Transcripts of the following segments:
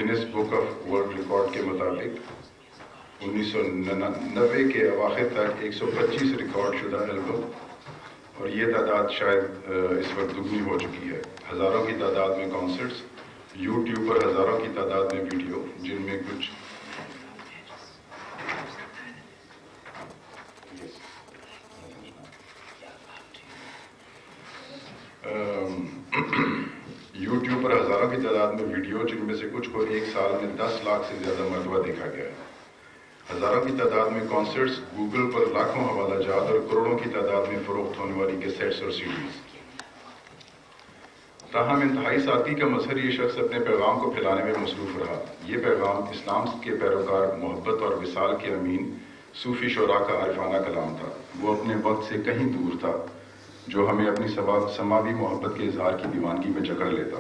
Guinness book of world record के मुताबिक 1990 के अवाखिर तक 125 रिकॉर्ड शुदा एल्बम, और ये तादाद शायद इस वक्त दुगनी हो चुकी है। हज़ारों की तादाद में कॉन्सर्ट्स, यूट्यूब पर हज़ारों की तादाद में वीडियो, जिनमें कुछ यूट्यूब पर हज़ारों की तादाद में वीडियो, जिनमें से कुछ को एक साल में 10 लाख से ज़्यादा मरतबा देखा गया है। हज़ारों की तादाद में कॉन्सर्ट्स, गूगल पर लाखों हवाला जात और करोड़ों की तादाद में फ़रोख्त होने वाली कैसेट्स और सीडीज़। ताहम इंतहाई सादगी का मजहर ये शख्स अपने पैगाम को फैलाने में मसरूफ़ रहा। ये पैगाम इस्लाम के पैरोकार, मोहब्बत और विसाल के अमीन सूफ़ी शोरा का आरिफाना कलाम था। वो अपने वक्त से कहीं दूर था, जो हमें अपनी समावी मोहब्बत के इजहार की दीवानगी में जकड़ लेता।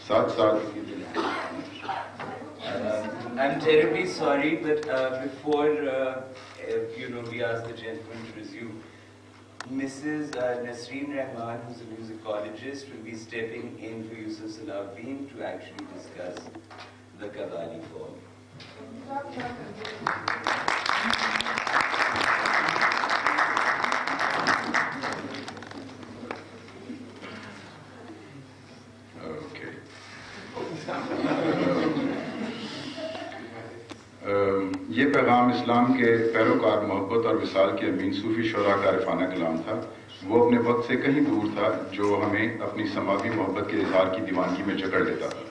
साथ साथ I'm terribly sorry, but before we ask the gentleman to resume, Mrs. Nasreen Rehman, who's a musicologist, will be stepping in for Yusuf Salahuddin to actually discuss the Qawwali form. ये पैगाम इस्लाम के पैरोकार, मोहब्बत और विसाल के अमीन सूफ़ी शोरा का आरिफाना कलाम था। वो अपने वक्त से कहीं दूर था, जो हमें अपनी समावी मोहब्बत के इजहार की दीवानगी में जकड़ लेता था।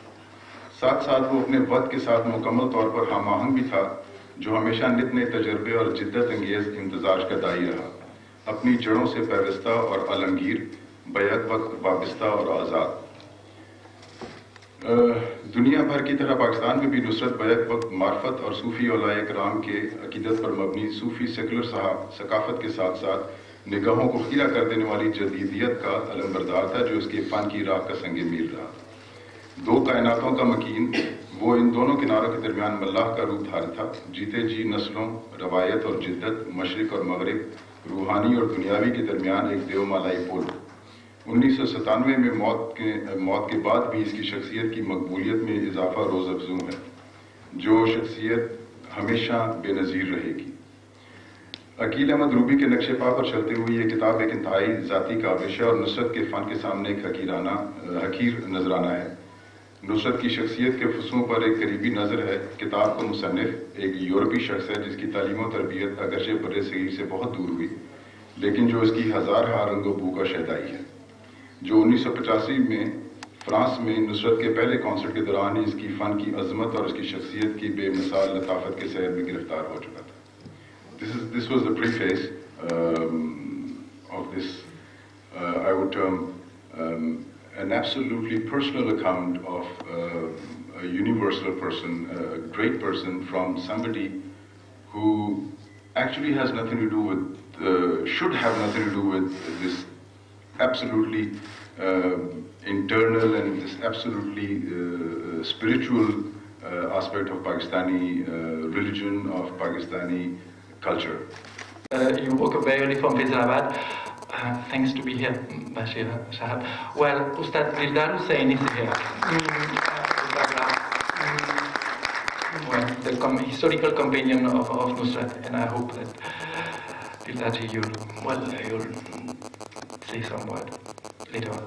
साथ साथ वो अपने वक्त के साथ मुकम्मल तौर पर हम आहंग भी था, जो हमेशा नित नए तजर्बे और जिद्दत अंगेज इम्तजाज का दाई रहा। अपनी जड़ों से पैवस्ता और अलमगीर, बैक वक्त वाबस्ता और आज़ाद। दुनिया भर की तरह पाकिस्तान में भी नुसरत बैक वक्त मार्फत और सूफ़ी औलाए कराम के अकीदत पर मबनी सूफ़ी सेकुलर सकाफत के साथ साथ निगाहों को खीरा कर देने वाली जदीदियत का अलमबरदार था, जो उसके फ़न की राह का संगे मील रहा। दो कायनातों का मकीन, वो इन दोनों किनारों के दरमियान मल्लाह का रूप धारी था। जीते जी नस्लों, रवायत और जिद्दत, मशरिक और मगरिब, रूहानी और दुनियावी के दरमियान एक देवमालाई पुल। 1997 में मौत के बाद भी इसकी शख्सियत की मकबूलियत में इजाफा रोज़ अफजू है, जो शख्सियत हमेशा बेनज़ीर रहेगी। अकील अहमद रूबी के नक्शे पा पर चलते हुए ये किताब एक इंतहाई ज़ाती काविश है और नुसरत के फ़न के सामने एक हकीर नजराना है। नुसरत की शख्सियत के फसूं पर एक करीबी नज़र है। किताब का मुसन्निफ एक यूरोपी शख्स है, जिसकी तालीम और तरबियत अगरचे बर्रे सगीर से बहुत दूर हुई, लेकिन जो इसकी हज़ार रंगो बू का शहदाई है, जो 1985 में फ्रांस में नुसरत के पहले कॉन्सर्ट के दौरान ही इसकी फ़न की अजमत और इसकी शख्सियत की बेमिसाल लताफत के सैर में गिरफ्तार हो चुका था। This was the preface of this, I would term, an absolutely personal account of a universal person, a great person, from somebody who actually has nothing to do with, should have nothing to do with this absolutely internal and this absolutely spiritual aspect of Pakistani religion, of Pakistani culture. You woke up very early from Faisalabad. Thanks to be here, Bashir Sahab. Well, Ustad Dildar Hussain is here. Well, the historical companion of Nusrat, and I hope that Dildarji, you'll say some word later on.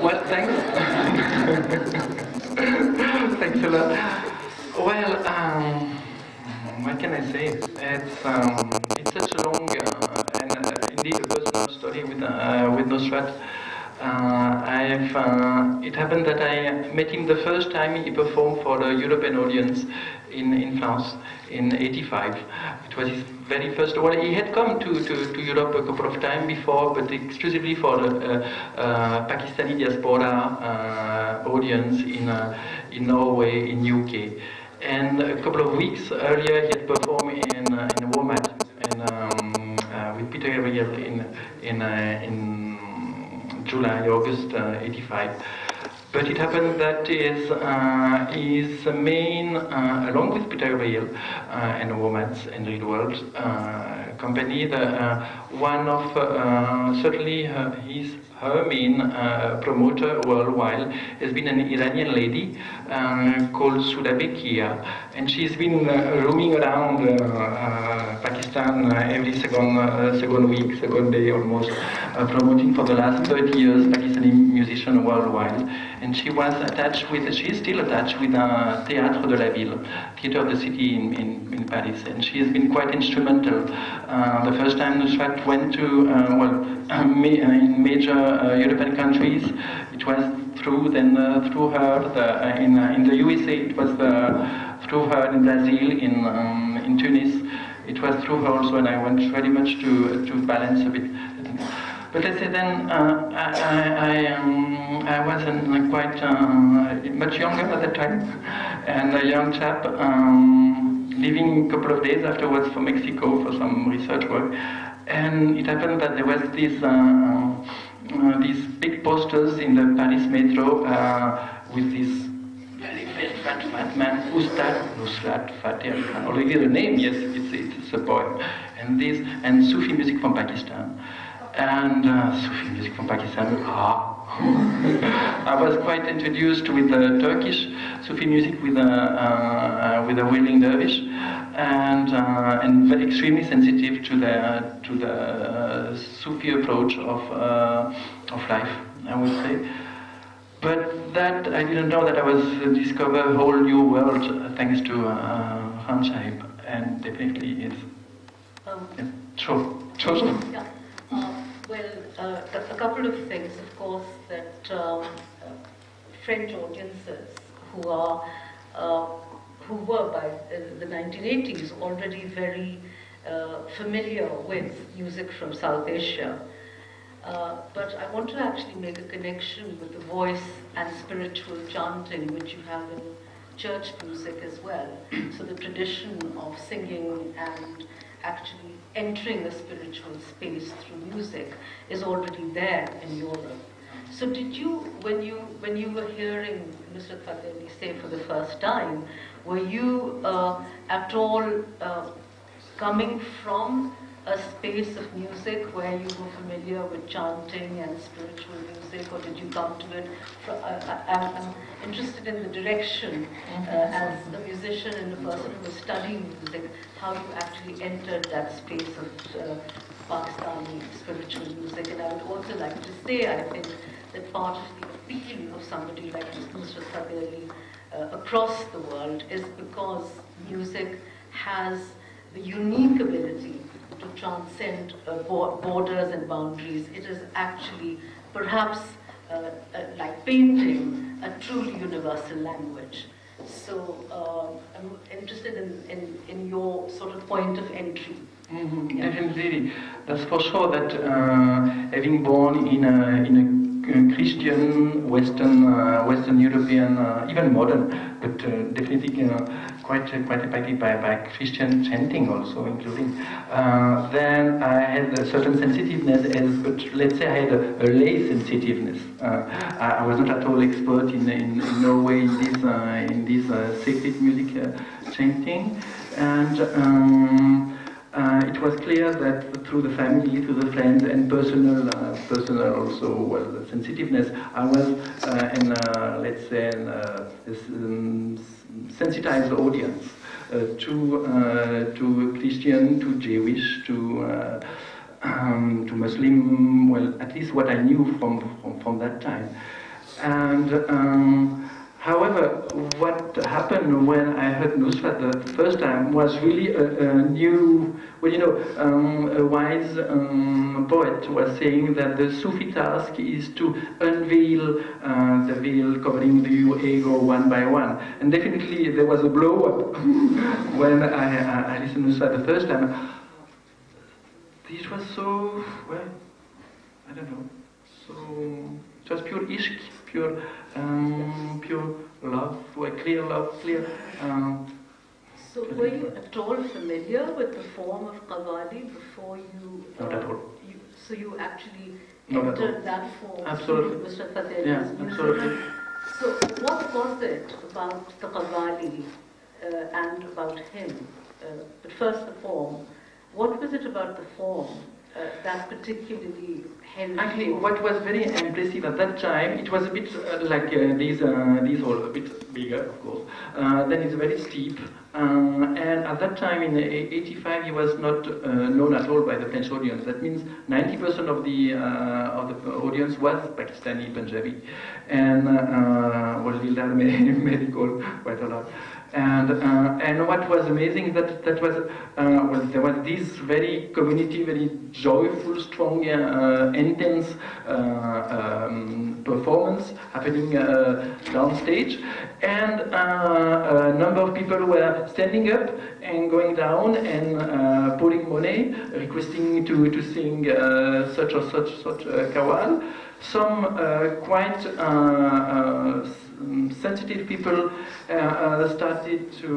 Well, thanks. Thanks a lot. Well, what can I say? It's such a long and indeed a personal story with Nusrat. It happened that I met him the first time he performed for the European audience in France in '85. It was his very first. Well, he had come to Europe a couple of times before, but exclusively for the Pakistani diaspora audience in Norway, in UK. And a couple of weeks earlier, he had performed in Walmart and with Peter Gabriel in July, August '85. But it happened that his main, along with Peter Gabriel and Walmart and Real World company, one of certainly his her main promoter worldwide has been an Iranian lady called Sudabekia, and she's been roaming around Pakistan every second week, second day almost, promoting for the last 30 years Pakistani musicians worldwide. And she was attached with, she is still attached with Théâtre de la Ville, Theatre of the City in Paris, and she has been quite instrumental. The first time Nusrat went to, in major European countries, it was through her, in the USA, it was through her in Brazil, in Tunis, it was through her also, and I went very much to balance a bit. But let's say then I was quite much younger at that time, and a young chap, leaving a couple of days afterwards for Mexico for some research work, and it happened that there was these big posters in the Paris Metro with this very fat man, Nusrat Fateh. Already the name, yes, it's a poem, and Sufi music from Pakistan. And Sufi music from Pakistan, I was quite introduced with Turkish Sufi music with a wailing dervish, and very extremely sensitive to the Sufi approach of life, I would say. But that I didn't know that I was discover a whole new world thanks to Khan, and definitely it's true. Yeah. Well, a couple of things, of course, that French audiences who were by the 1980s already very familiar with music from South Asia. But I want to actually make a connection with the voice and spiritual chanting, which you have in church music as well. So the tradition of singing and actually entering a spiritual space through music is already there in Europe. So did you, when you were hearing Nusrat Fateh say for the first time, were you at all coming from a space of music where you were familiar with chanting and spiritual music, or did you come to it from, I'm interested in the direction as a musician and a person who was studying music, how you actually entered that space of Pakistani spiritual music. And I would also like to say, I think, that part of the appeal of somebody like Nusrat Fateh across the world is because music has the unique ability to transcend borders and boundaries. It is actually, perhaps, like painting, a truly universal language. So I'm interested in your sort of point of entry. Mm-hmm. Yeah. Definitely, that's for sure. That having born in a Christian, Western European, even modern, but definitely quite impacted by Christian chanting also, including. Then I had a certain sensitiveness, but let's say I had a lay sensitiveness. I was not at all expert in no way in this sacred music chanting, and. It was clear that through the family, through the friends, and personal also, well, the sensitiveness, I was let's say, sensitized audience to Christian, to Jewish, to Muslim. Well, at least what I knew from that time, and. However, what happened when I heard Nusrat the first time was really a new, well, you know, a wise poet was saying that the Sufi task is to unveil the veil covering your ego one by one. And definitely there was a blow-up when I listened to Nusrat the first time. This was so, well, I don't know, so it was pure ishq, pure love, clear love, clear. So were you at all familiar with the form of Qawwali before you? Not at all. So you actually Not entered that form? Absolutely. Nusrat Fateh's Yeah, music. absolutely. So what was it about the Qawwali and about him? But first the form. What was it about the form that particularly held? Actually, what was very impressive at that time, it was a bit like these hall, a bit bigger, of course. Then it's very steep. And at that time, in '85, he was not known at all by the French audience. That means 90% of the audience was Pakistani, Punjabi, and well, Lila medical quite a lot. And what was amazing that was there was this very community, very joyful, strong, intense performance happening downstage, and a number of people were standing up and going down and putting money, requesting to sing such or such Qawwali. Some quite sensitive people started to,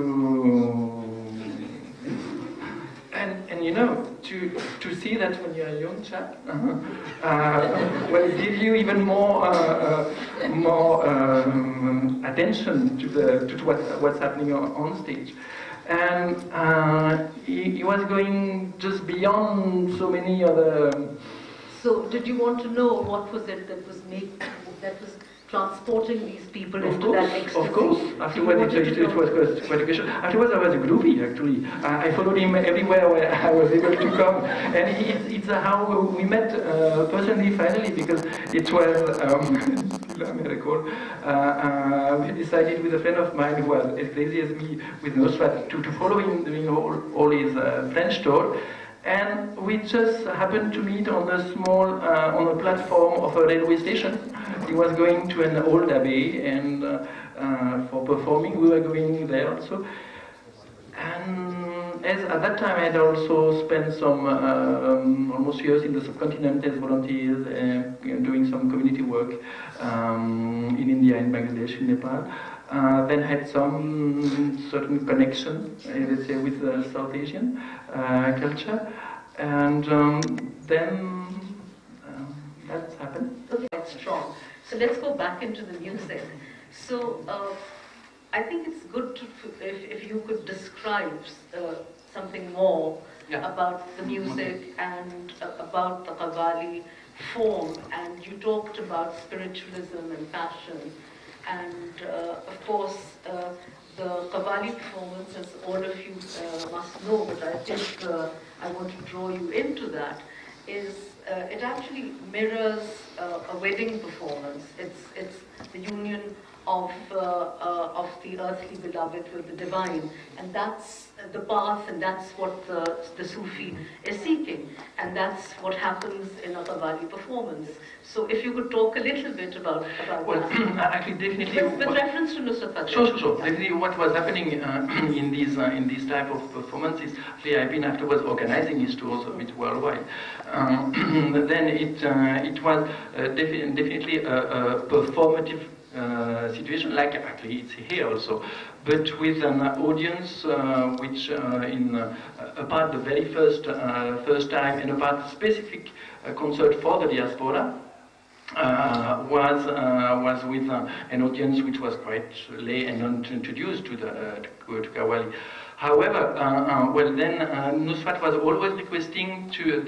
and you know, to see that when you're a young chap, well, it gives you even more attention to what's happening on stage. And he was going just beyond so many other. So, did you want to know what was it that was transporting these people into that ecstasy? Of course. Afterwards, it was quite a question. Afterwards, I was a groovy, actually. I followed him everywhere where I was able to come. And it's how we met personally, finally, because it was, we decided with a friend of mine who was as crazy as me with Nusrat to follow him during all his French tour. And we just happened to meet on a small, on a platform of a railway station. He was going to an old abbey, and for performing, we were going there also. And as at that time, I had also spent some almost years in the subcontinent as volunteers, doing some community work in India, in Bangladesh, in Nepal. Then had some certain connection, let's say, with South Asian culture, and then that's happened. Okay, that's strong. So let's go back into the music. So I think it's good to, if you could describe something more about the music and about the Qawwali form. And you talked about spiritualism and passion. And of course, the Qawwali performance, as all of you must know, but I think I want to draw you into that, is it actually mirrors a wedding performance. It's the union of the earthly beloved with the divine, and that's the path, and that's what the Sufi is seeking, and that's what happens in a Qawwali performance. So if you could talk a little bit about well, that. Actually, definitely. With reference to Nusrat Fateh. Sure. Yeah. Definitely, what was happening in these type of performances. Actually, I've been afterwards organizing his tours a bit worldwide. Then it was definitely a performative situation, like actually it's here also, but with an audience which apart the very first time and apart specific concert for the diaspora was with an audience which was quite lay and not introduced to Qawwali. However, well then Nusrat was always requesting to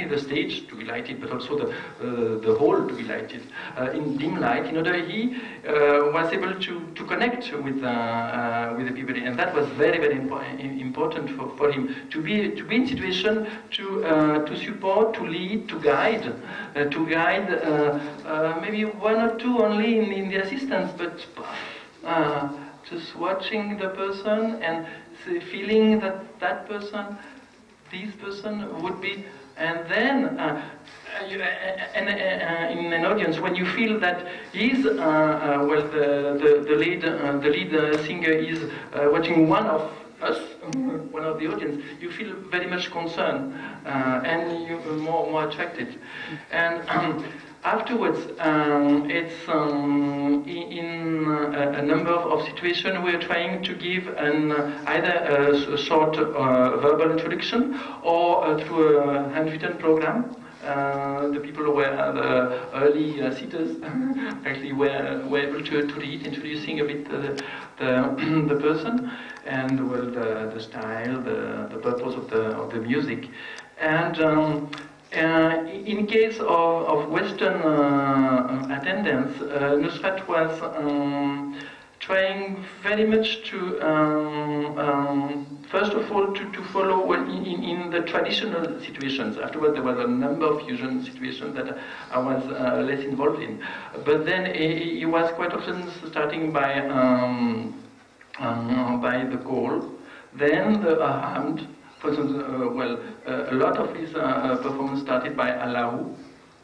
the stage to be lighted, but also the hall to be lighted in dim light, in order he was able to connect with the people, and that was very important for him to be in situation to support, to lead, to guide maybe one or two only in the assistance, but just watching the person and feeling that person, this person would be. And then, in an audience, when you feel that he's, well, the lead singer is watching one of us, one of the audience, you feel very much concerned, and you're more attracted. And afterwards, it's in a number of situations we're trying to give either a short verbal introduction or through a handwritten program the people who were the early seaters actually were able to read, introducing a bit the person and well the style, the purpose of the music, and in case of Western attendance, Nusrat was trying very much to, first of all, to follow in the traditional situations. Afterwards, there was a number of fusion situations that I was less involved in. But then he was quite often starting by the call, then the hamd. For instance, a lot of his performance started by Alain,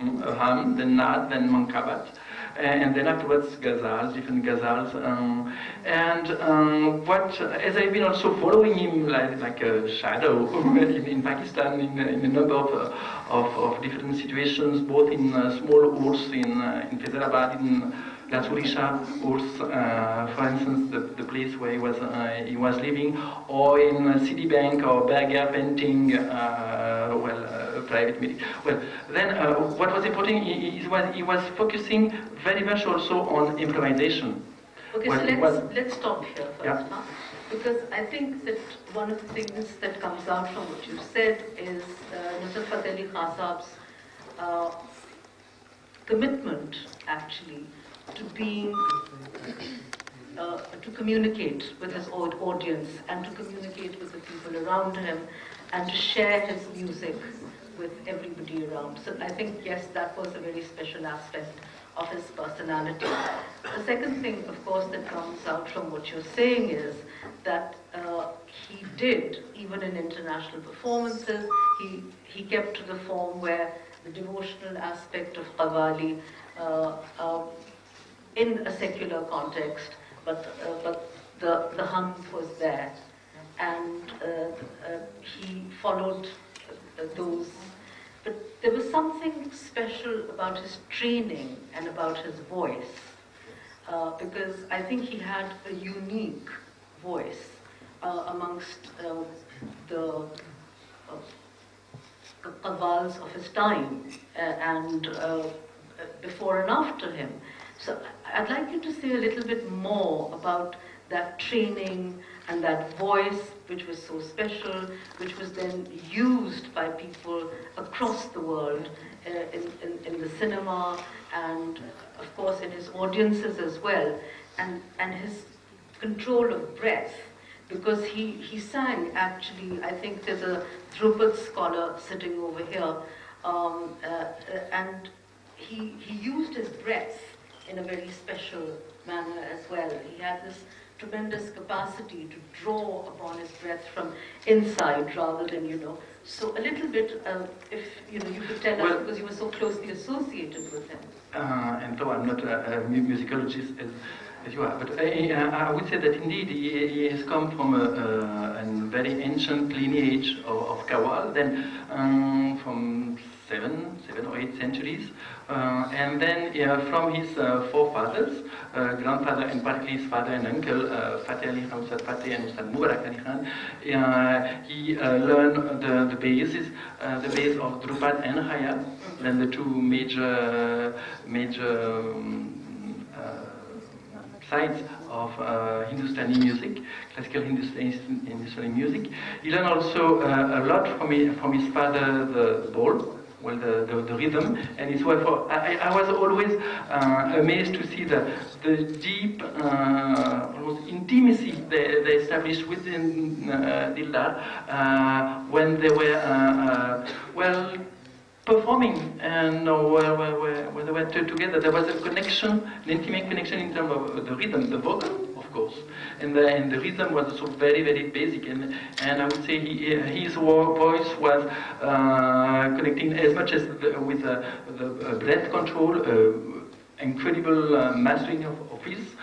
hamd, then nad, then mankabat. And then afterwards ghazals, different ghazals, as I've been also following him like a shadow in Pakistan in a number of different situations, both in small halls in Faizalabad, in Lasurisha halls, for instance, the place where he was living, or in Citibank or Berger painting, private meeting. Well, then what was important, he was focusing very much also on improvisation. Okay, so let's stop here first, yeah. Huh? Because I think that one of the things that comes out from what you said is Nusrat Fateh Khan Saab's commitment, actually, to being, to communicate with his audience and to communicate with the people around him and to share his music with everybody around. So I think, yes, that was a very special aspect of his personality. The second thing, of course, that comes out from what you're saying is that he did, even in international performances, he kept to the form where the devotional aspect of Qawwali in a secular context, but the hum was there, and he followed those. But there was something special about his training and about his voice, because I think he had a unique voice amongst the qawwals of his time and before and after him. So I'd like you to say a little bit more about that training and that voice, which was so special, which was then used by people across the world in the cinema and, of course, in his audiences as well, and his control of breath, because he sang, actually, I think there's a Drupad scholar sitting over here, and he used his breath in a very special manner as well. He had this tremendous capacity to draw upon his breath from inside rather than, So a little bit, if you could tell us, because you were so closely associated with him. And though I'm not a musicologist as you are, but I would say that indeed he has come from a very ancient lineage of Qawwal, then from seven or 8 centuries, and then from his forefathers, grandfather and partly his father and uncle, Fateh Ali Khan, Nusrat Fateh and Ustad Mubarak Ali Khan, he learned the base of Drupad and Khayal, then the two major sides of Hindustani music, classical Hindustani music. He learned also a lot from his father, the Baud, the rhythm, and his wife. I was always amazed to see the deep almost intimacy they established within Dildar when they were performing and when they were together. There was a connection, an intimate connection in terms of the rhythm, the vocal, of course, and the rhythm was also very, very basic, and I would say his voice was connecting as much as with the breath control, incredible mastering of his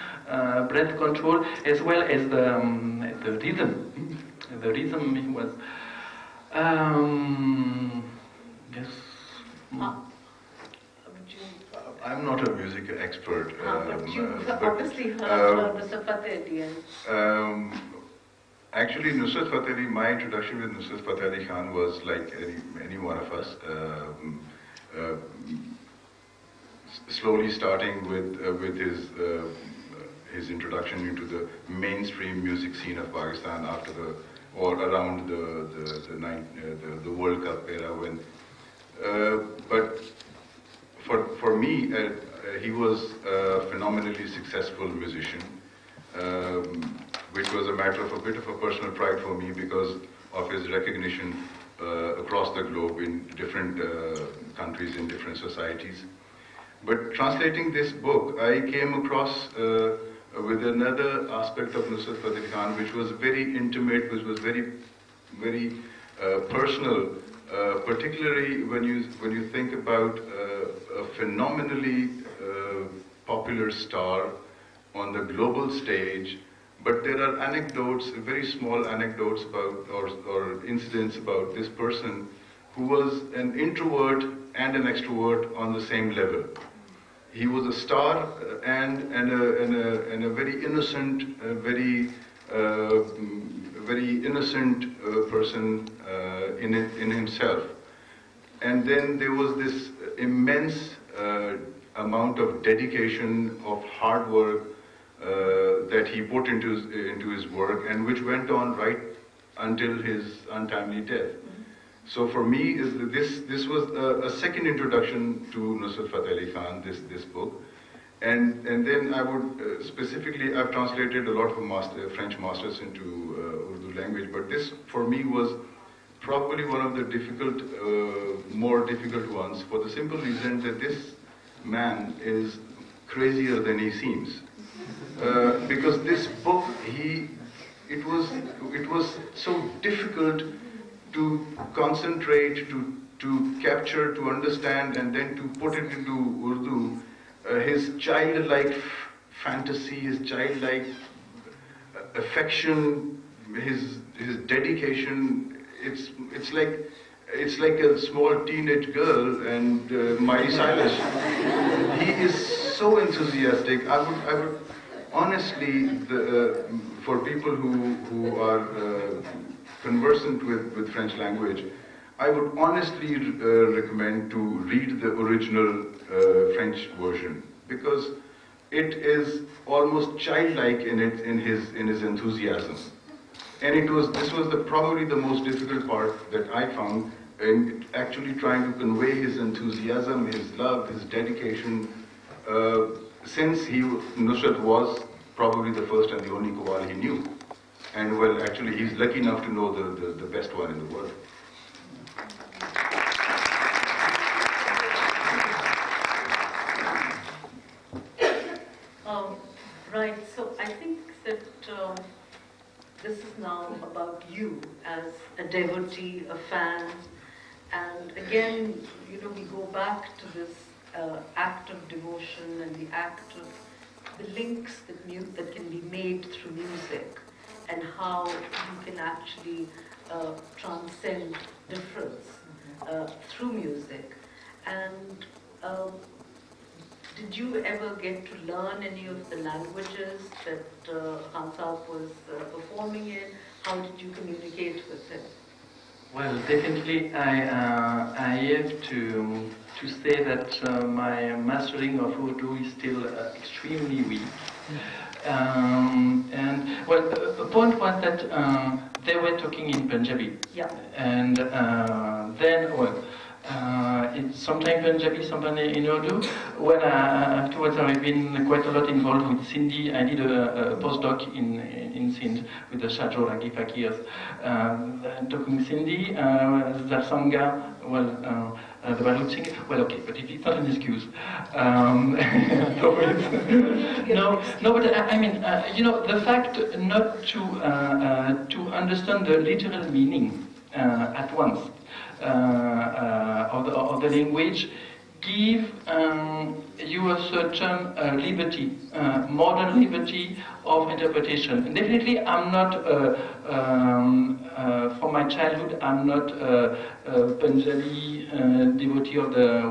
breath control, as well as the rhythm. The rhythm he was. Yes. I'm not a music expert. But you obviously heard Nusrat Fateh. Actually, Nusrat Fateh Ali, my introduction with Nusrat Fateh Ali Khan was like any one of us. slowly starting with his introduction into the mainstream music scene of Pakistan after or around the World Cup era when. But for me, he was a phenomenally successful musician, which was a matter of a bit of a personal pride for me because of his recognition across the globe in different countries, in different societies. But translating this book, I came across with another aspect of Nusrat Fateh Khan, which was very intimate, which was very, very personal, particularly when you think about a phenomenally popular star on the global stage. But there are anecdotes, very small anecdotes about, or incidents about this person who was an introvert and an extrovert on the same level. He was a star and a very innocent, very innocent person in himself. And then there was this immense amount of dedication, of hard work that he put into his work, and which went on right until his untimely death. So for me, this was a second introduction to Nusrat Fateh Khan, this book. And then I would specifically, I've translated a lot of French masters into Urdu language, but this for me was probably one of the more difficult ones, for the simple reason that this man is crazier than he seems. Because this book, it was so difficult to concentrate, to capture, to understand, and then to put it into Urdu. His childlike fantasy, his childlike affection, his dedication. It's like a small teenage girl and Miley Cyrus. He is so enthusiastic. I would honestly, for people who are conversant with French language, I would honestly recommend to read the original French version, because it is almost childlike in his enthusiasm. And this was probably the most difficult part that I found in actually trying to convey his enthusiasm, his love, his dedication, since Nusrat was probably the first and the only Qawwali he knew. And well, actually, he's lucky enough to know the best one in the world. Right, so I think that this is now about you as a devotee, a fan, and again, we go back to this act of devotion and the act of the links that can be made through music, and how you can actually transcend difference through music. And did you ever get to learn any of the languages that Khan Sahib was performing in? How did you communicate with him? Well, definitely, I have to say that my mastering of Urdu is still extremely weak. And well, the point was that they were talking in Punjabi. Yeah. And then, well, it's sometimes Punjabi, sometimes in Urdu. When afterwards I've been quite a lot involved with Sindhi. I did a postdoc in Sindh with the Shajo Ragi Fakirs, talking Sindhi, Zarsanga, well, the Balut singing. Well, okay, but it's not an excuse. No, but I mean, the fact not to understand the literal meaning at once of the language give you a certain liberty, modern liberty of interpretation. And definitely, I'm not, from my childhood, I'm not a Punjabi devotee of the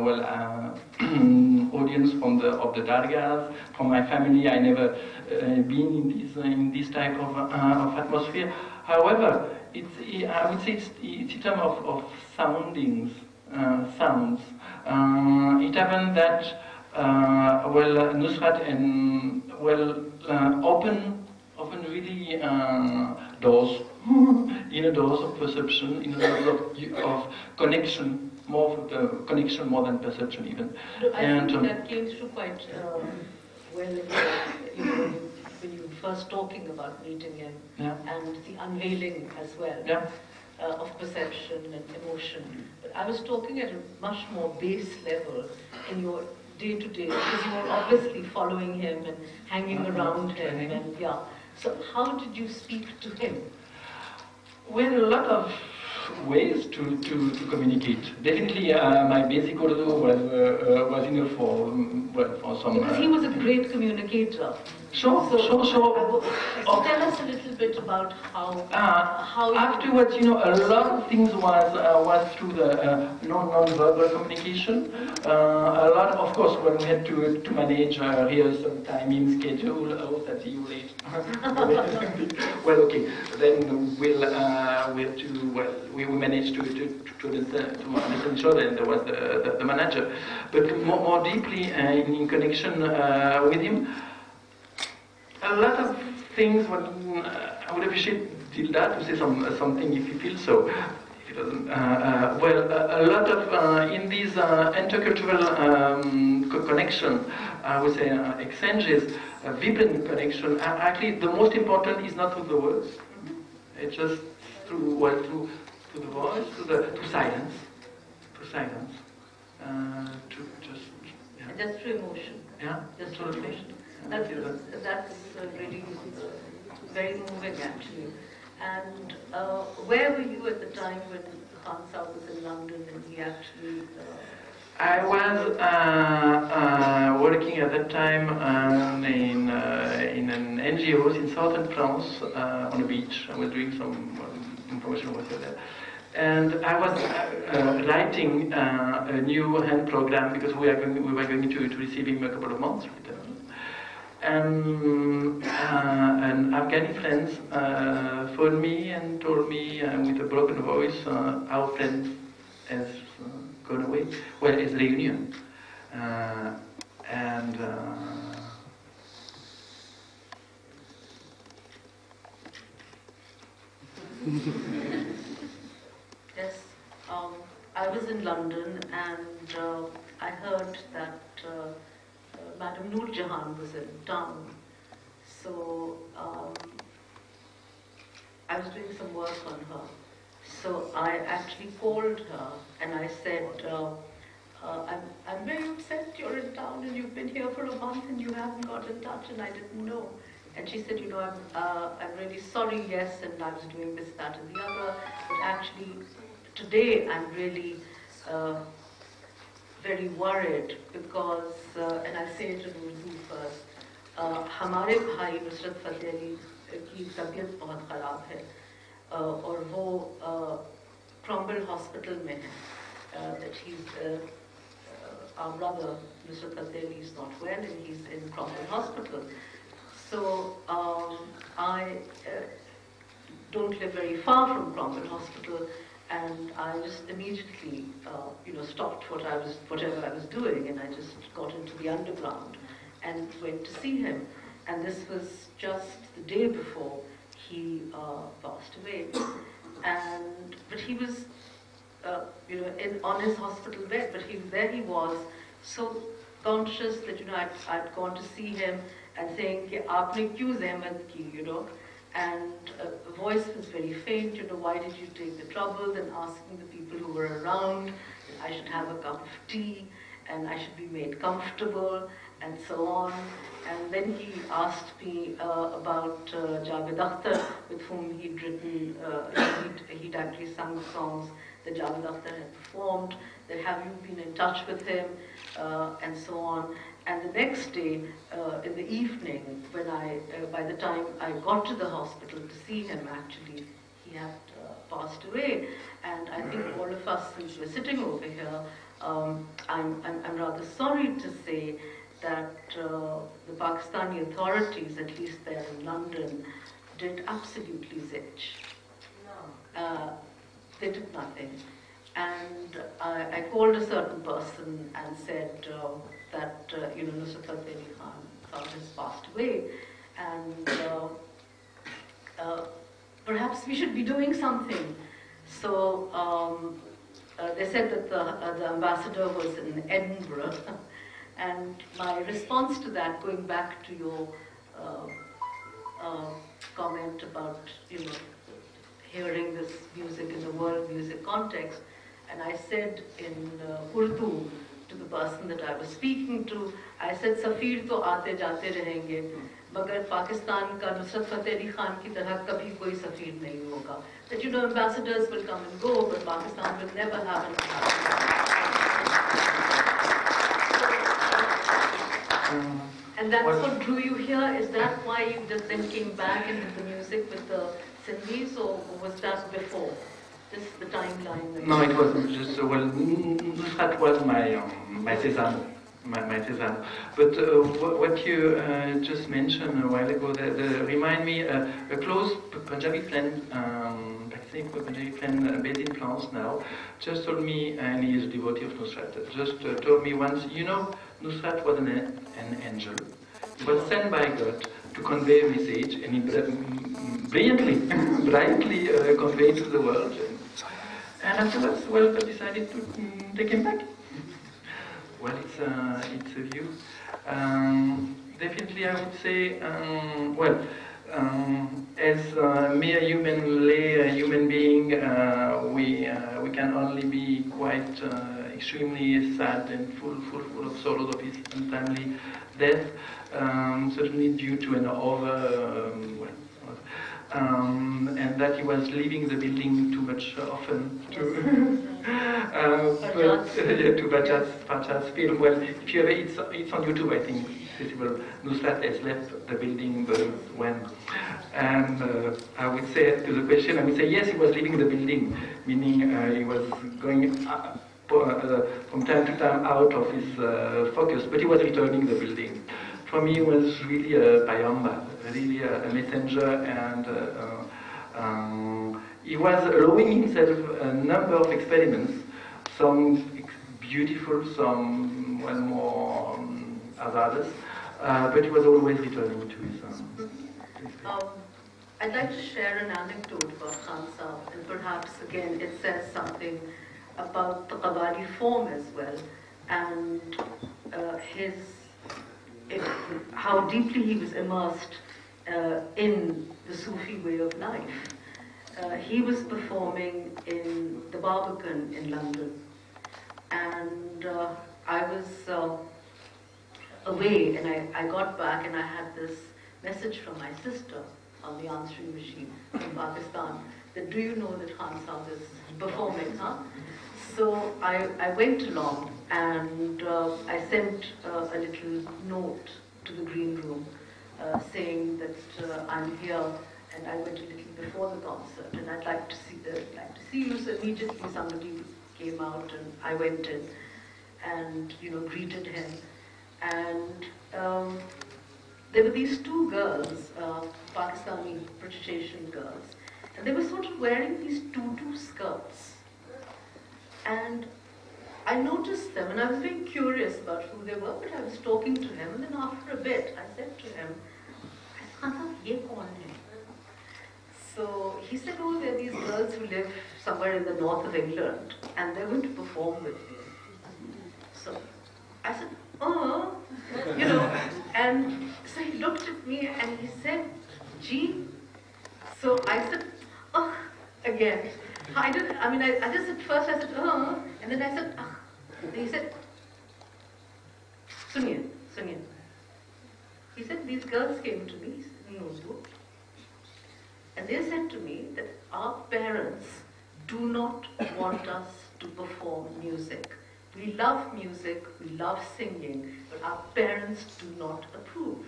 audience of the dargahs. From my family, I never been in this type of atmosphere. However, I would say it's in terms of soundings, sounds. It happened that well, Nusrat and open really doors, inner doors of perception, inner doors of connection, more of connection more than perception even. No, I think that came through quite well when you were first talking about meeting him, yeah. and the unveiling as well. Yeah. Of perception and emotion. But I was talking at a much more base level in your day-to-day, because you were obviously following him and hanging around him, and yeah. So how did you speak to him? Well, a lot of ways to communicate. Definitely, my basic Urdu was enough for some. Because he was a great communicator. So tell us a little bit about how afterwards, a lot of things was through the non-verbal communication. A lot, of course, when we had to manage rehearsal timing, schedule. Oh, that's you late. Well, okay. Then we managed to understand each other, and there was the manager. But more deeply in connection with him. A lot of things. I would appreciate Dilda to say something if you feel so. If it doesn't, a lot of in these intercultural connection, I would say exchanges, vibrant connection. Actually, the most important is not through the words. It's just through the voice, to silence, to just. Yeah. Just through emotion. Yeah. Just through emotion. That's really very moving, actually. And where were you at the time when Khan Saab was in London and he actually... I was working at that time in an NGO in southern France on a beach. I was doing some information work there. And I was writing a new hand program because we were going to receive him a couple of months later. And Afghani friends phoned me and told me with a broken voice, our friend has gone away. Well, it's reunion. Yes, I was in London and I heard that Madam Noor Jahan was in town. So I was doing some work on her. So I actually called her and I said, I'm very upset you're in town and you've been here for a month and you haven't got in touch and I didn't know. And she said, I'm really sorry, yes, and I was doing this, that and the other. But actually, today I'm really very worried because, and I'll say it in Urdu first, हमारे भाई नुसरत फतेह अली की तबीयत बहुत ख़राब है और वो Cromwell Hospital में है, that he's, our brother Nusrat Fateh is not well and he's in Cromwell Hospital. So I don't live very far from Cromwell Hospital, and I just immediately, stopped whatever I was doing, and I just got into the underground and went to see him. And this was just the day before he passed away. But he was, on his hospital bed. But there he was, so conscious that I'd gone to see him and saying, "Ki aapne kyun zahmat ki?" And the voice was very faint. Why did you take the trouble? And asking the people who were around that I should have a cup of tea and I should be made comfortable, and so on. And then he asked me about Javed Akhtar, with whom he'd written, he'd actually sung songs that Javed Akhtar had performed, that have you been in touch with him, and so on. And the next day, in the evening, when by the time I got to the hospital to see him, actually, he had passed away. And I think all of us, since we're sitting over here, I'm rather sorry to say that the Pakistani authorities, at least there in London, did absolutely zilch. They did nothing. and I called a certain person and said that Nusrat Fateh has passed away, and perhaps we should be doing something. So they said that the ambassador was in Edinburgh, and my response to that, going back to your comment about hearing this music in the world music context, and I said in Urdu to the person that I was speaking to, I said, "Safir to aate jaate rahenge, magar Pakistan ka Nusrat Fateh Ali Khan ki tarah kabhi koi safir nahi hoga." That ambassadors will come and go, but Pakistan will never have an ambassador. And that's what drew you here? Is that why you just then came back into the music with the Sindhis, or was that before? This is the timeline. No, it wasn't just, Nusrat was my sesame. My sesame. But what you just mentioned a while ago, remind me, a close Punjabi friend, Pakistani Punjabi friend based in France now, just told me, and he is a devotee of Nusrat, just told me once, Nusrat was an angel. He was sent by God to convey a message, and he brightly conveyed to the world. And afterwards, I decided to take him back. Well, it's a view. Definitely, I would say, as mere human being, we can only be quite extremely sad and full of sorrows of his untimely death. Certainly due to an and that he was leaving the building too much often to Bajaz's film. Well, if you ever, it's on YouTube, I think, accessible. Nusrat has left the building, but when? And I would say to the question, I would say yes, he was leaving the building, meaning he was going from time to time out of his focus, but he was returning the building. For me, he was really a payamba, really a messenger, and he was allowing himself a number of experiments, some beautiful, some more hazardous, but he was always returning to his I'd like to share an anecdote about Khan Sahib, and perhaps again it says something about the Qawwali form as well, and how deeply he was immersed in the Sufi way of life. He was performing in the Barbican in London, and I was away, and I got back and I had this message from my sister on the answering machine from Pakistan that, "Do you know that Khan Sahib is performing, huh?" So I went along, and I sent a little note to the green room saying that I'm here, and I went a little before the concert, and I'd like to see you. So immediately somebody came out, and I went in, and greeted him, and there were these two girls, Pakistani British Asian girls, and they were sort of wearing these tutu skirts. And I noticed them, and I was very curious about who they were, but I was talking to him, and then after a bit, I said to him, "Khan Sahib, ye kaun hai?" So he said, "Oh, they're these girls who live somewhere in the north of England, and they're going to perform with me." So I said, "Oh," and so he looked at me and he said, "Gee." So I said, "Oh," again. I just at first I said, "Oh," and then I said, "Ah." And he said, Suniya. He said, "These girls came to me," he said, "No, and they said to me that our parents do not want us to perform music. We love music, we love singing, but our parents do not approve.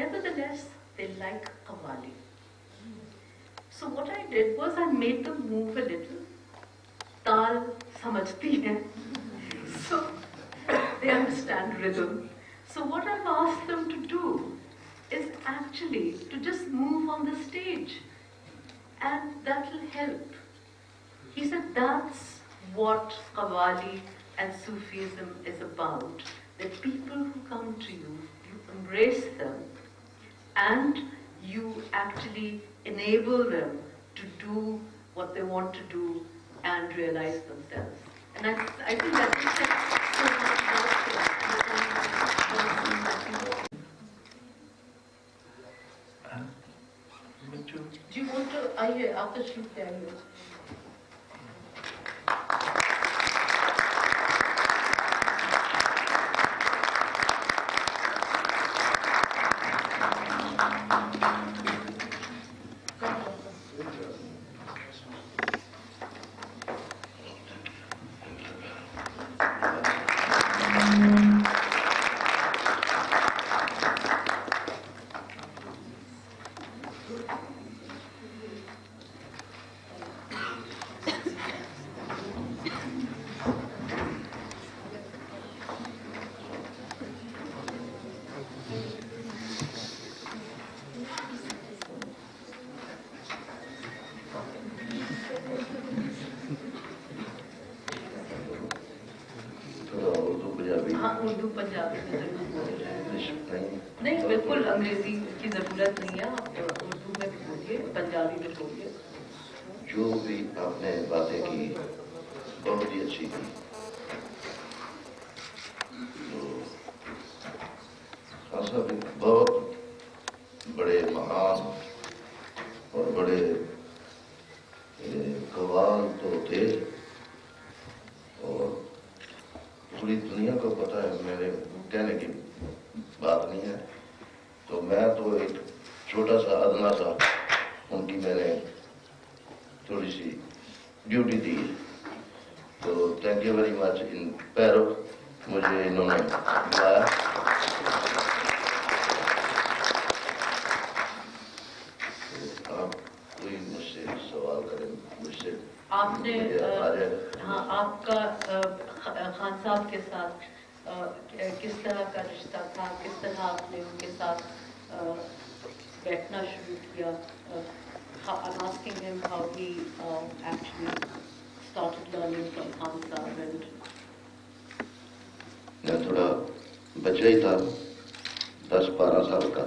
Nevertheless, they like Qawwali." So what I did was I made them move a little. Taal samajhti hai. So they understand rhythm. So what I've asked them to do is actually to just move on the stage, and that will help. He said, "That's what Qawwali and Sufism is about. That people who come to you, you embrace them and you actually enable them to do what they want to do and realize themselves. And I think that is so much do you want to, after she tell you? Urdu Punjabi میں ضرور بولیے. نہیں بالکل انگریزی کی ضرورت نہیں ہے, آپ اردو میں بھی بولیے, پنجابی میں بولیے. جو بھی آپ نے باتیں کی بہت ہی اچھی کی. خان صاحب بہت بڑے مہان اور بڑے قوال تو تھے, اور پوری دنیا کو پتہ ہے, میرے کہنے کی بات نہیں ہے. تو میں تو ایک چھوٹا سا ادنا سا ان کی میں نے تھوڑی سی ڈیوٹی دی. تو تھینک یو ویری مچ. ان پیرو مجھے انہوں نے بلایا. آپ کوئی مجھ سے سوال کریں مجھ سے. آپ نے ہاں آپ کا خان صاحب کے ساتھ کس طرح کا رشتہ تھا, کس طرح آپ نے ان کے ساتھ بیٹھنا شروع کیا. I'm asking him how he actually started learning from Khan Sahib. And میں تھوڑا بچہ ہی تھا, 10-12 سال کا.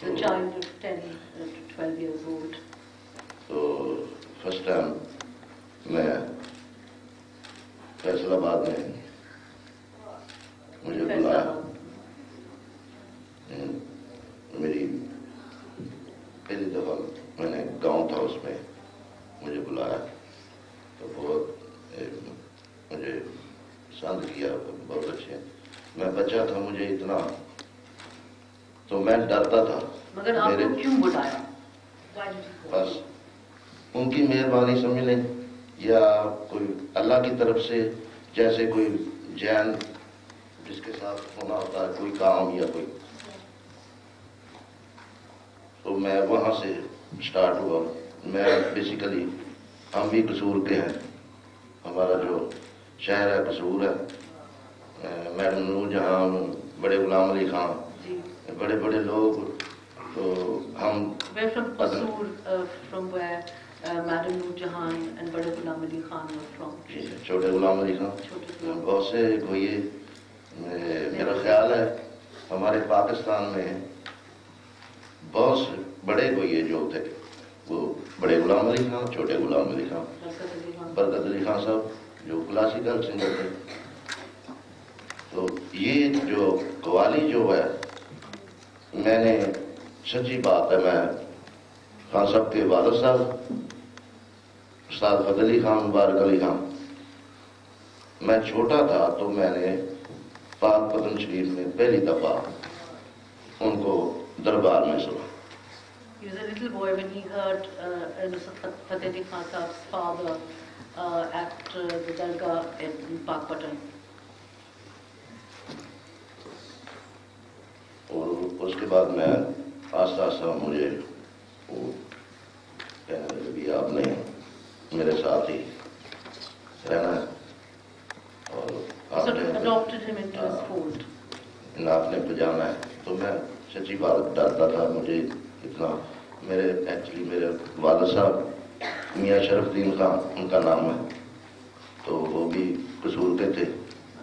a child of 10 to 12 years old. تو فرسٹ ٹائم میں فیصل آباد میں مجھے بلایا. میری پہلی دفعہ میں نے گاؤں تھا, اس میں مجھے بلایا تو بہت مجھے پسند کیا, بہت اچھے. میں بچہ تھا, مجھے اتنا تو میں ڈرتا تھا. مگر آپ کو کیوں بلایا؟ بس ان کی مہربانی سمجھ لیں, یا کوئی اللہ کی طرف سے, جیسے کوئی جین جس کے ساتھ ہونا ہوتا ہے کوئی کام یا کوئی. تو میں وہاں سے اسٹارٹ ہوا. میں بیسیکلی ہم بھی قصور کے ہیں, ہمارا جو شہر ہے قصور ہے. میڈم نور جہاں, بڑے غلام علی خان, بڑے بڑے لوگ. تو ہم Madam Noor Jahan and Bade Ghulam Ali Khan were from. چھوٹے غلام علی خان, بہت سے کوئی. میرا خیال ہے ہمارے پاکستان میں بہت سے بڑے کوئی جو تھے, وہ بڑے غلام علی خان, چھوٹے غلام علی خان, برکت علی خان صاحب جو کلاسیکل سنگر تھے. تو یہ جو قوالی جو ہے, میں نے سچی بات ہے, میں خان صاحب کے والد صاحب استاد فضل علی خان, مبارک علی خان, میں چھوٹا تھا تو میں نے پاک پتن شریف میں پہلی دفعہ ان کو دربار میں سنا. He was a little boy when he heard Nusrat Fateh Khan Sahib's father at the Dargah in Pakpatan. اور اس کے بعد میں آہستہ آہستہ مجھے وہ کہنے لگے آپ نے میرے ساتھ ہی رہنا ہے, اور آپ نے پجانا ہے. تو میں سچی بات ڈرتا تھا, مجھے اتنا. میرے ایکچولی میرے والد صاحب मियाँ शरफुद्दीन खान उनका नाम है, तो वो भी कसूर के थे।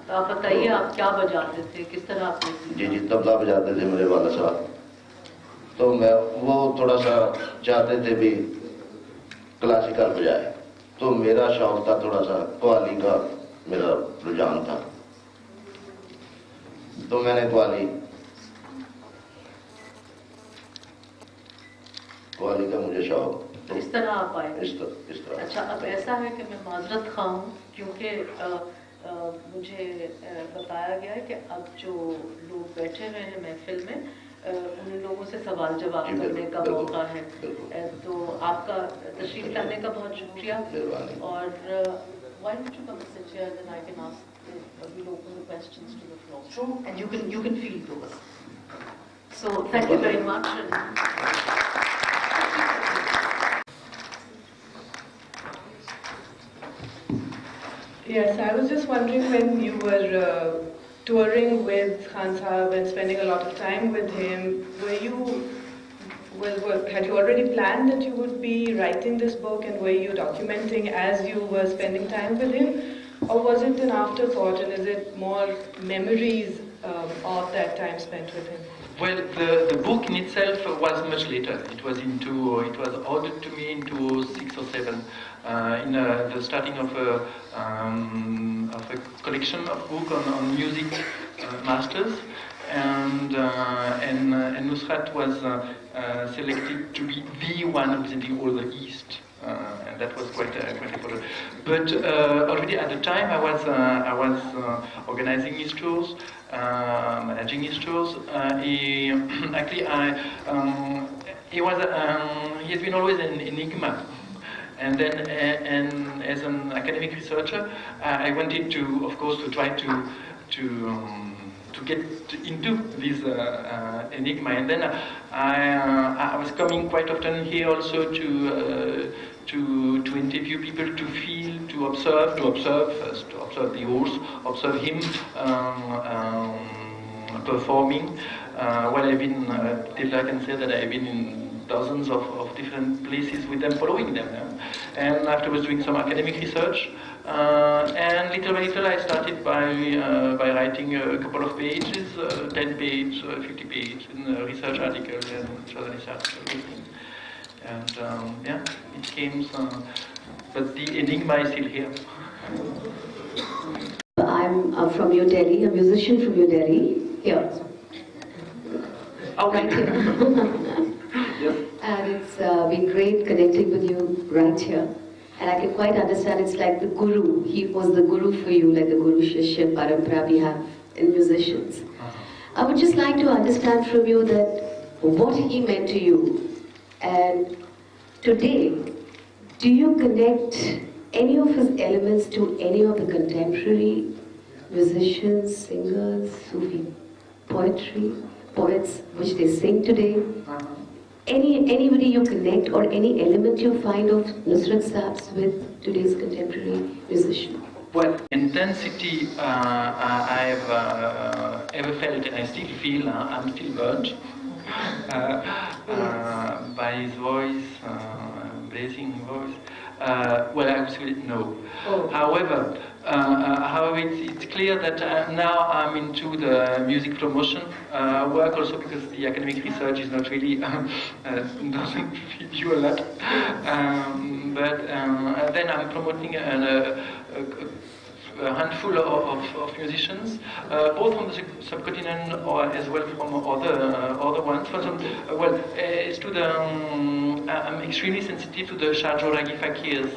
तो आप बताइए, आप क्या बजाते थे, किस तरह आपने? जी तबला बजाते थे मेरे वाला साहब। तो मैं वो थोड़ा सा चाहते थे भी क्लासिकल बजाए, तो मेरा शौक था थोड़ा सा कव्वाली का, मेरा रुझान था, तो मैंने कव्वाली का मुझे शौक। तो इस तरह आप आए? इस तरह। अच्छा, अब ऐसा है कि मैं माजरत खा हूँ, क्योंकि मुझे बताया गया है कि अब जो लोग बैठे हुए हैं महफिल में, उन लोगों से सवाल जवाब करने का मौका है। तो आपका तशरीफ लाने का बहुत शुक्रिया। और why don't you come and sit here, then I can ask, we'll open the questions to the floor. Sure. And you can feel those. So thank you very much. Yes, I was just wondering, when you were touring with Khan Sahab and spending a lot of time with him, had you already planned that you would be writing this book, and were you documenting as you were spending time with him? Or was it an afterthought, and is it more memories of that time spent with him? Well, the book in itself was much later. It was ordered to me in 2006 or 7, in the starting of a collection of books on music masters, and Nusrat was selected to be the one representing all the East. And that was quite important. But already at the time, I was organizing his tours, managing his tours. He has been always an enigma. And then, and as an academic researcher, I wanted to, of course, to try to get into this enigma. And then I was coming quite often here also to interview people, to feel, to observe first, to observe the horse, observe him performing. Well, I've been, till I can say that I've been in dozens of different places with them, following them. And afterwards doing some academic research. And little by little I started by writing a couple of pages, 10 page, 50 page, research articles and journalist articles. And yeah, it came, but the enigma is still here. I'm from New Delhi, a musician from New Delhi, here. Okay. Right here. Yes. And it's been great connecting with you right here. And I can quite understand, it's like the guru. He was the guru for you, like the guru shishya parampara we have in musicians. I would just like to understand from you that what he meant to you. And today, do you connect any of his elements to any of the contemporary musicians, singers, Sufi poets which they sing today? Anybody you connect, or any element you find of Nusrat Sahab's with today's contemporary musician? Well, intensity I've ever felt, and I still feel, I'm still burnt by his voice, blazing voice. Well, I would say no. Oh. However, it's clear that now I'm into the music promotion work also, because the academic research is not really doesn't feed you a lot. But then I'm promoting a handful of musicians, both from the subcontinent or as well from other ones. For example, well, it's to the I'm extremely sensitive to the Shahjoragi fakirs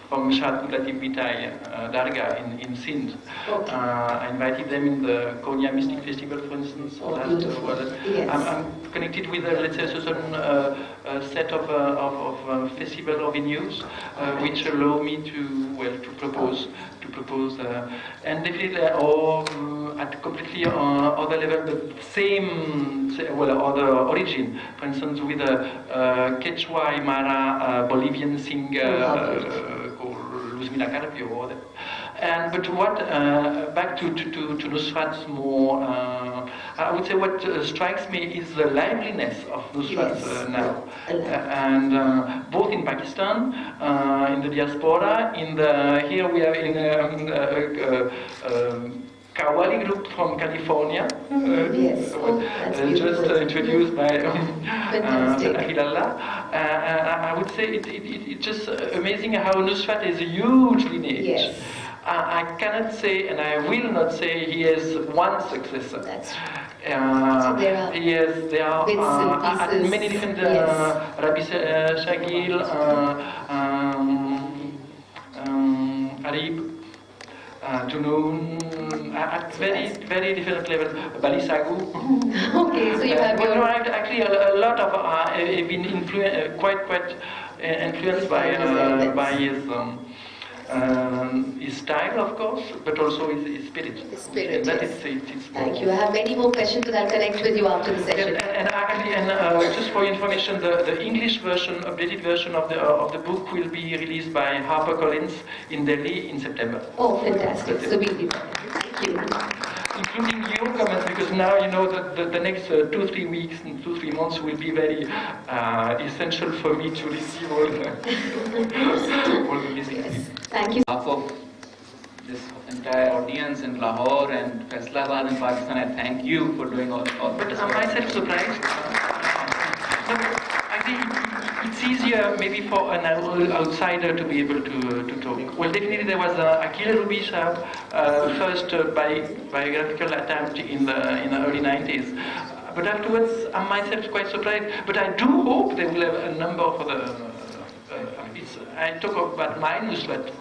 from Shah Latif Bitai Dargah in Sindh. Okay. I invited them in the Konya Mystic Festival, for instance. Yes. I'm connected with, let's say, a certain set of festival or venues which allow me to propose, and definitely, at completely other level, the same, other origin. For instance, with a Quechua Aymara Bolivian singer called Luzmila Carpio. But what back to Nusrat's more, I would say what strikes me is the liveliness of Nusrat now, and both in Pakistan, in the diaspora, here we are in Qawwali group from California, just introduced by Hilala. I would say it's just amazing how Nusrat is a huge lineage. Yes. I cannot say, and I will not say, he has one successor. That's right. So there are many different Rabi Shagil, Arib, Junoon, at very different levels. Balisagu. Okay, so you have your... Actually, a lot of have been quite influenced by his style, of course, but also his spirit. His spirit, and that yes. it's Thank you. I have many more questions, but I'll connect with you after the session. And just for information, the English version, updated version of the book will be released by HarperCollins in Delhi in September. Oh, fantastic. So we'll be there. Thank you. Including your comments, because now you know that the next 2-3 weeks and 2-3 months will be very essential for me to receive all the messages. Yes. Thank you. For this entire audience in Lahore and Faisalabad in Pakistan, I thank you for doing all But this. am I surprised? I think it's easier maybe for an outsider to be able to talk. Well, definitely there was Akil Rubi Shahab, first biographical attempt in the early 90s. But afterwards, I'm myself quite surprised. But I do hope they will have a number of other. I talk about my Nusrat.